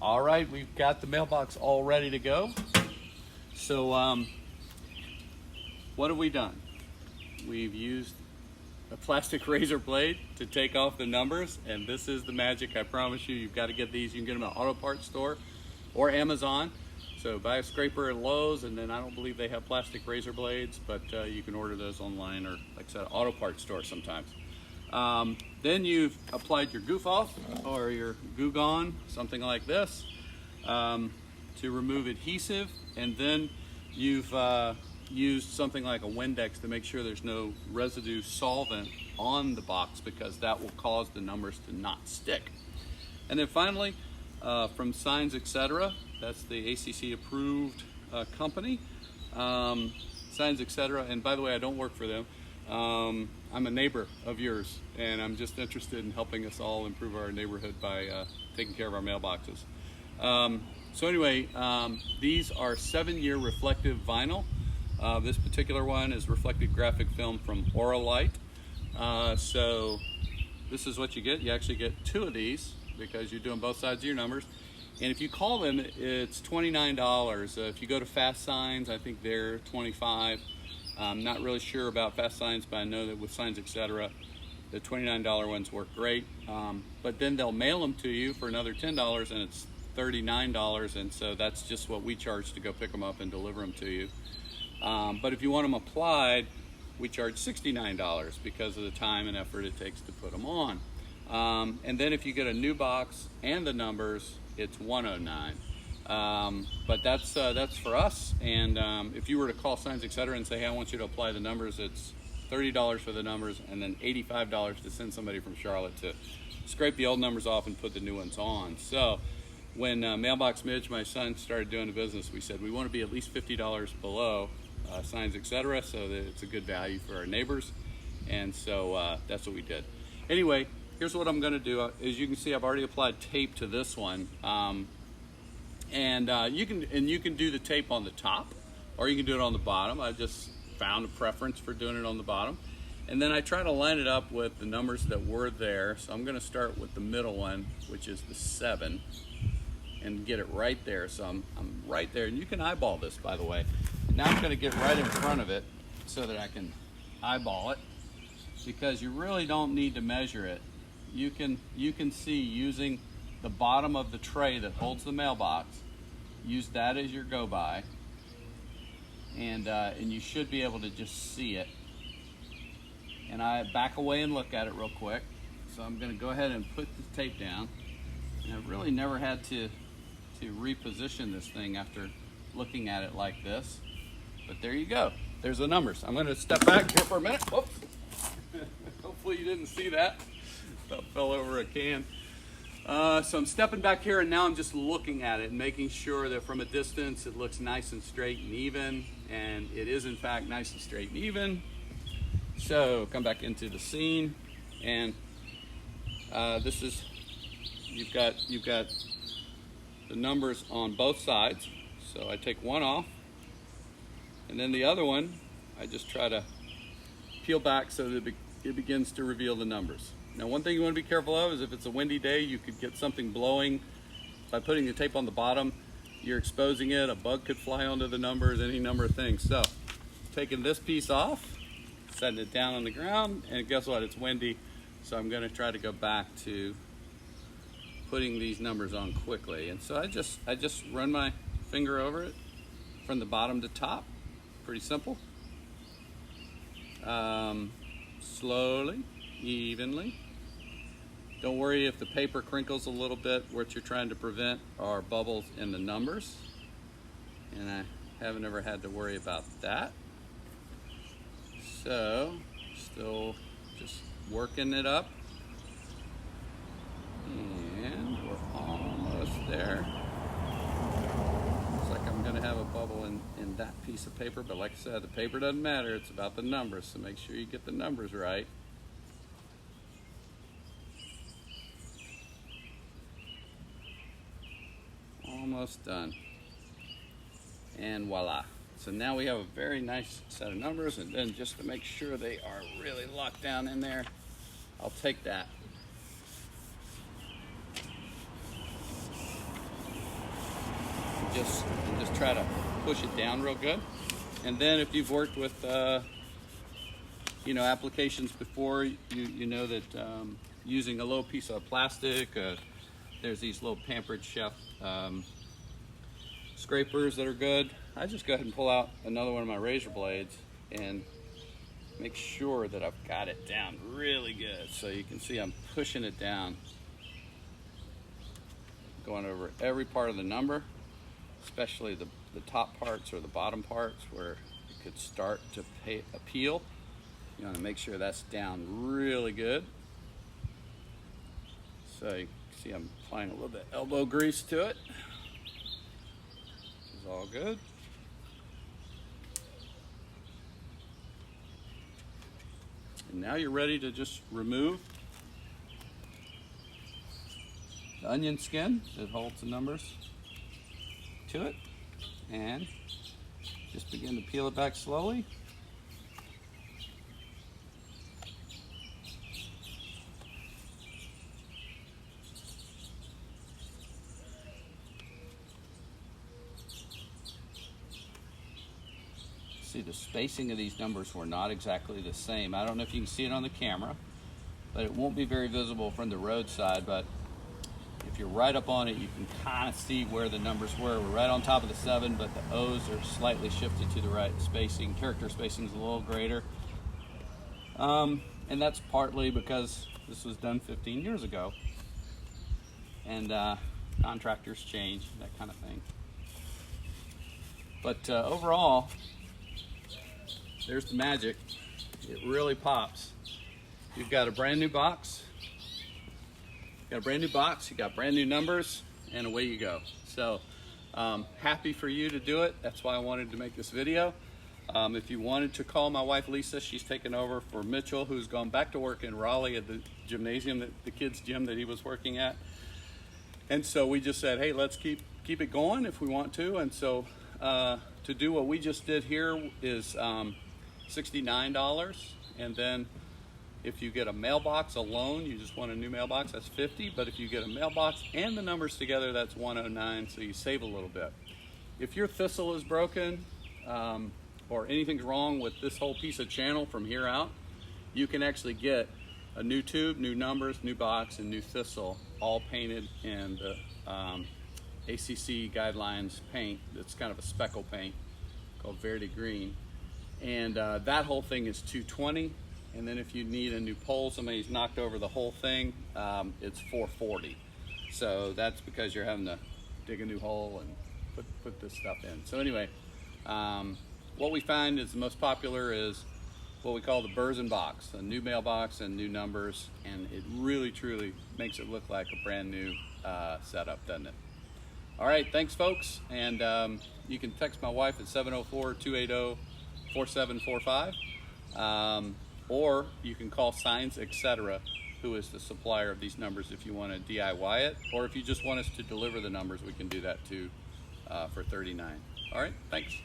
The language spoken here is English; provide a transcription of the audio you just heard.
All right, we've got the mailbox all ready to go. So what have we done? We've used a plastic razor blade to take off the numbers, and this is the magic. I promise you, you've got to get these. You can get them at an auto parts store or Amazon. So buy a scraper at Lowe's, and then I don't believe they have plastic razor blades, but you can order those online, or like I said, auto parts store sometimes. Then you've applied your goof off or your Goo Gone, something like this, to remove adhesive, and then you've used something like a Windex to make sure there's no residue solvent on the box, because that will cause the numbers to not stick. And then finally, from Signs Etc., that's the ACC approved company, Signs Etc., and by the way, I don't work for them. I'm a neighbor of yours, and I'm just interested in helping us all improve our neighborhood by taking care of our mailboxes. So anyway, these are 7-year reflective vinyl. This particular one is reflective graphic film from Auralite. So this is what you get. You actually get 2 of these because you're doing both sides of your numbers. And if you call them, it's $29. If you go to Fast Signs, I think they're $25. I'm not really sure about Fast Signs, but I know that with Signs Etc., the $29 ones work great. But then they'll mail them to you for another $10, and it's $39, and so that's just what we charge to go pick them up and deliver them to you. But if you want them applied, we charge $69 because of the time and effort it takes to put them on. And then if you get a new box and the numbers, it's $109. But that's for us. And if you were to call Signs Etc. and say, hey, I want you to apply the numbers, it's $30 for the numbers, and then $85 to send somebody from Charlotte to scrape the old numbers off and put the new ones on. So when Mailbox Midge, my son, started doing the business, we said we want to be at least $50 below Signs Etc., so that it's a good value for our neighbors. And so that's what we did. Anyway, here's what I'm going to do. As you can see, I've already applied tape to this one. You can do the tape on the top, or you can do it on the bottom. I just found a preference for doing it on the bottom. And then I try to line it up with the numbers that were there. So I'm going to start with the middle one, which is the 7, and get it right there. So I'm right there. And you can eyeball this, by the way. Now I'm going to get right in front of it so that I can eyeball it, because you really don't need to measure it. You can see, using the bottom of the tray that holds the mailbox, use that as your go by, and you should be able to just see it. And I back away and look at it real quick. So I'm going to go ahead and put the tape down. And I've really never had to reposition this thing after looking at it like this. But there you go. There's the numbers. I'm going to step back here for a minute. Whoops. Hopefully you didn't see that. That fell over a can. So I'm stepping back here, and now I'm just looking at it and making sure that from a distance it looks nice and straight and even, and it is in fact nice and straight and even. So come back into the scene, and this is, you've got the numbers on both sides. So I take one off, and then the other one I just try to peel back so that it begins to reveal the numbers. Now, one thing you want to be careful of is if it's a windy day, you could get something blowing. By putting the tape on the bottom, you're exposing it. A bug could fly onto the numbers, any number of things. So, taking this piece off, setting it down on the ground, and guess what? It's windy, so I'm going to try to go back to putting these numbers on quickly. And so I just run my finger over it from the bottom to top. Pretty simple. Slowly, evenly. Don't worry if the paper crinkles a little bit. What you're trying to prevent are bubbles in the numbers, and I haven't ever had to worry about that. So, still just working it up, and we're almost there. Looks like I'm going to have a bubble in that piece of paper, but like I said, the paper doesn't matter. It's about the numbers, so make sure you get the numbers right. Almost done. And voila. So now we have a very nice set of numbers, and then just to make sure they are really locked down in there, I'll take that just try to push it down real good. And then if you've worked with you know, applications before, you know that using a little piece of plastic, there's these little Pampered Chef scrapers that are good. I just go ahead and pull out another one of my razor blades and make sure that I've got it down really good. So you can see I'm pushing it down, going over every part of the number, especially the top parts or the bottom parts where it could start to appeal. You want to make sure that's down really good. So you can see I'm applying a little bit of elbow grease to it. It's all good. And now you're ready to just remove the onion skin that holds the numbers to it, and just begin to peel it back slowly. See, the spacing of these numbers were not exactly the same. I don't know if you can see it on the camera, but it won't be very visible from the roadside, but if you're right up on it, you can kind of see where the numbers were. We're right on top of the 7, but the O's are slightly shifted to the right. Spacing, character spacing is a little greater. And that's partly because this was done 15 years ago. And contractors change, that kind of thing. But overall, there's the magic. It really pops. You've got a brand new box. You got a brand new box, you got brand new numbers, and away you go. So happy for you to do it. That's why I wanted to make this video. If you wanted to call my wife Lisa, she's taken over for Mitchell, who's gone back to work in Raleigh at the gymnasium, the kids' gym that he was working at. And so we just said, hey, let's keep it going if we want to. And so to do what we just did here is $69, and then if you get a mailbox alone, you just want a new mailbox, that's $50. But if you get a mailbox and the numbers together, that's $109, so you save a little bit. If your thistle is broken or anything's wrong with this whole piece of channel from here out, you can actually get a new tube, new numbers, new box, and new thistle, all painted in the ACC guidelines paint. It's kind of a speckle paint called Verde Green. And that whole thing is $220. And then if you need a new pole, somebody's knocked over the whole thing, it's $440. So that's because you're having to dig a new hole and put this stuff in. So anyway, what we find is the most popular is what we call the Burzen box, a new mailbox and new numbers, and it really truly makes it look like a brand new setup, doesn't it? All right, thanks folks, and you can text my wife at 704-280-4745. Or you can call Signs Etc., who is the supplier of these numbers, if you want to DIY it, or if you just want us to deliver the numbers, we can do that too for $39. All right, thanks.